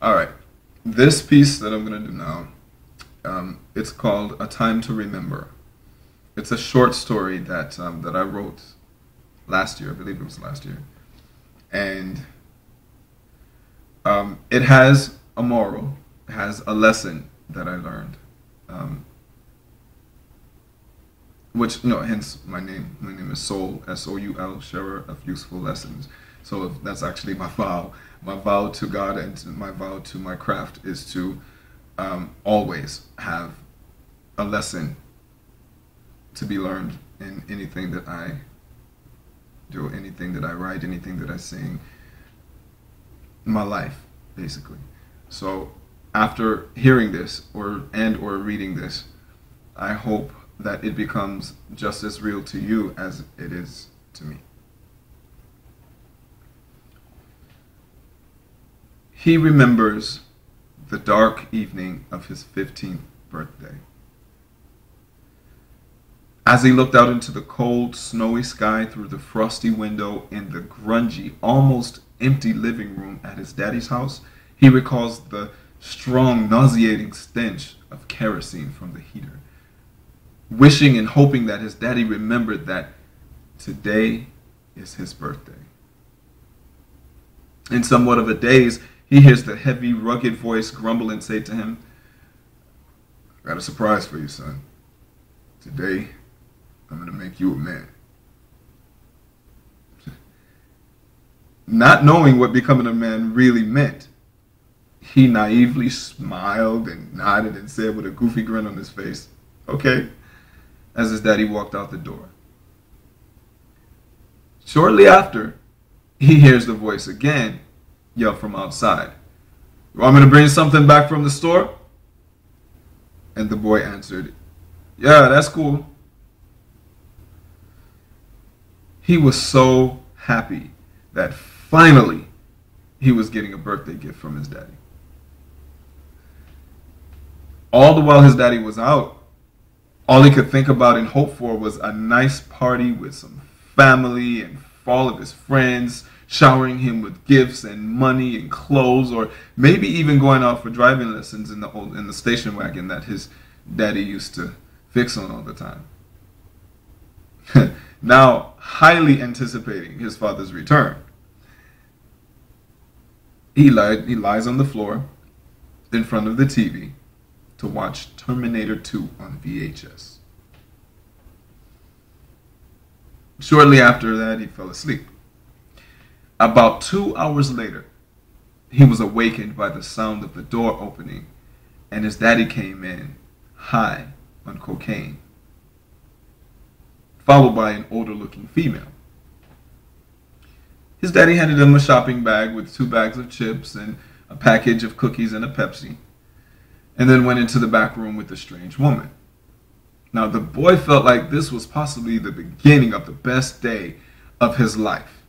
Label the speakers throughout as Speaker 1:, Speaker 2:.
Speaker 1: All right. This piece that I'm going to do now, it's called A Time to Remember. It's a short story that I wrote last year. I believe it was last year. And it has a moral, it has a lesson that I learned. Um, which, hence my name. My name is Soul, Soul, sharer of useful lessons. So that's actually my vow. My vow to God and my vow to my craft is to always have a lesson to be learned in anything that I do, anything that I write, anything that I sing, my life, basically. So after hearing this or reading this, I hope that it becomes just as real to you as it is to me. He remembers the dark evening of his 15th birthday. As he looked out into the cold, snowy sky through the frosty window in the grungy, almost empty living room at his daddy's house, he recalls the strong, nauseating stench of kerosene from the heater, wishing and hoping that his daddy remembered that today is his birthday. In somewhat of a daze, he hears the heavy, rugged voice grumble and say to him, "I got a surprise for you, son. Today, I'm going to make you a man." Not knowing what becoming a man really meant, he naively smiled and nodded and said with a goofy grin on his face, "Okay," as his daddy walked out the door. Shortly after, he hears the voice again yell from outside, "You want me to bring something back from the store?" And the boy answered, "Yeah, that's cool." He was so happy that finally he was getting a birthday gift from his daddy. All the while his daddy was out, all he could think about and hope for was a nice party with some family and all of his friends, showering him with gifts and money and clothes, or maybe even going out for driving lessons in the station wagon that his daddy used to fix on all the time. Now, highly anticipating his father's return, he lies on the floor in front of the TV to watch Terminator 2 on VHS. Shortly after that, he fell asleep. About 2 hours later, he was awakened by the sound of the door opening, and his daddy came in, high on cocaine, followed by an older-looking female. His daddy handed him a shopping bag with 2 bags of chips and a package of cookies and a Pepsi, and then went into the back room with the strange woman. Now, the boy felt like this was possibly the beginning of the best day of his life.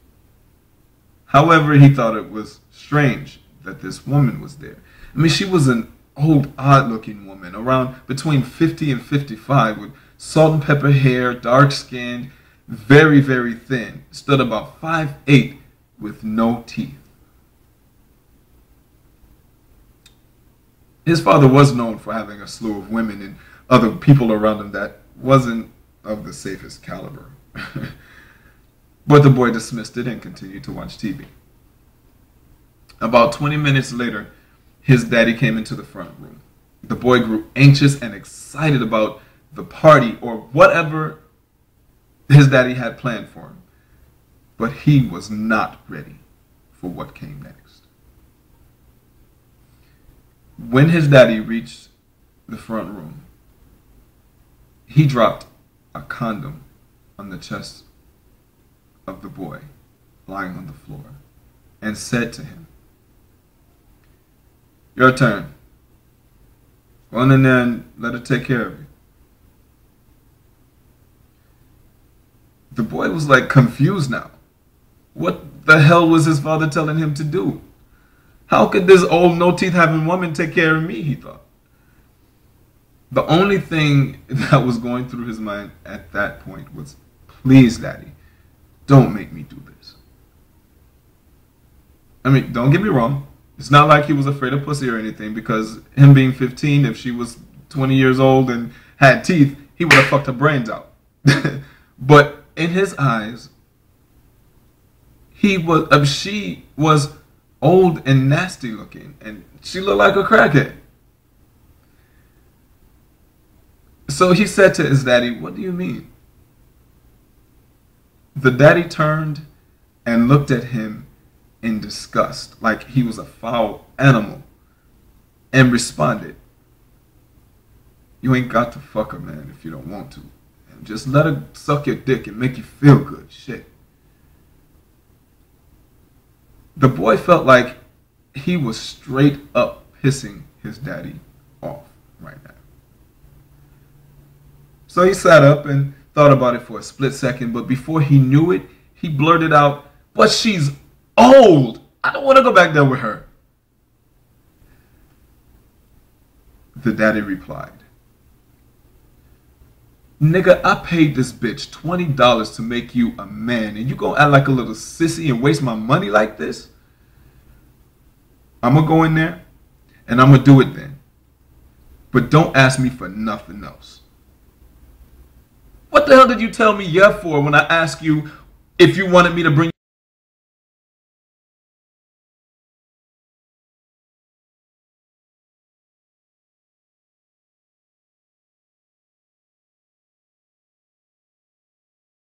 Speaker 1: However, he thought it was strange that this woman was there. I mean, she was an old, odd-looking woman, around between 50 and 55, with salt and pepper hair, dark-skinned, very, very thin, stood about 5'8", with no teeth. His father was known for having a slew of women and other people around him that wasn't of the safest caliber. But the boy dismissed it and continued to watch TV. About 20 minutes later, his daddy came into the front room. The boy grew anxious and excited about the party or whatever his daddy had planned for him. But he was not ready for what came next. When his daddy reached the front room, he dropped a condom on the chest of the boy lying on the floor and said to him, "Your turn. Go on in there and let her take care of you." The boy was like confused now. What the hell was his father telling him to do? How could this old no-teeth having woman take care of me, he thought. The only thing that was going through his mind at that point was, "Please, Daddy, don't make me do this." I mean, don't get me wrong. It's not like he was afraid of pussy or anything, because him being 15, if she was 20 years old and had teeth, he would have fucked her brains out. But in his eyes, she was old and nasty looking, and she looked like a crackhead. So he said to his daddy, "What do you mean?" The daddy turned and looked at him in disgust, like he was a foul animal, and responded, "You ain't got to fuck her, man, if you don't want to. And just let her suck your dick and make you feel good. Shit." The boy felt like he was straight up pissing his daddy off right now. So he sat up and thought about it for a split second, but before he knew it, he blurted out, "But she's old. I don't want to go back there with her." The daddy replied, "Nigga, I paid this bitch $20 to make you a man, and you gonna act like a little sissy and waste my money like this? I'm gonna go in there, and I'm gonna do it then. But don't ask me for nothing else." What the hell did you tell me yeah for when I asked you if you wanted me to bring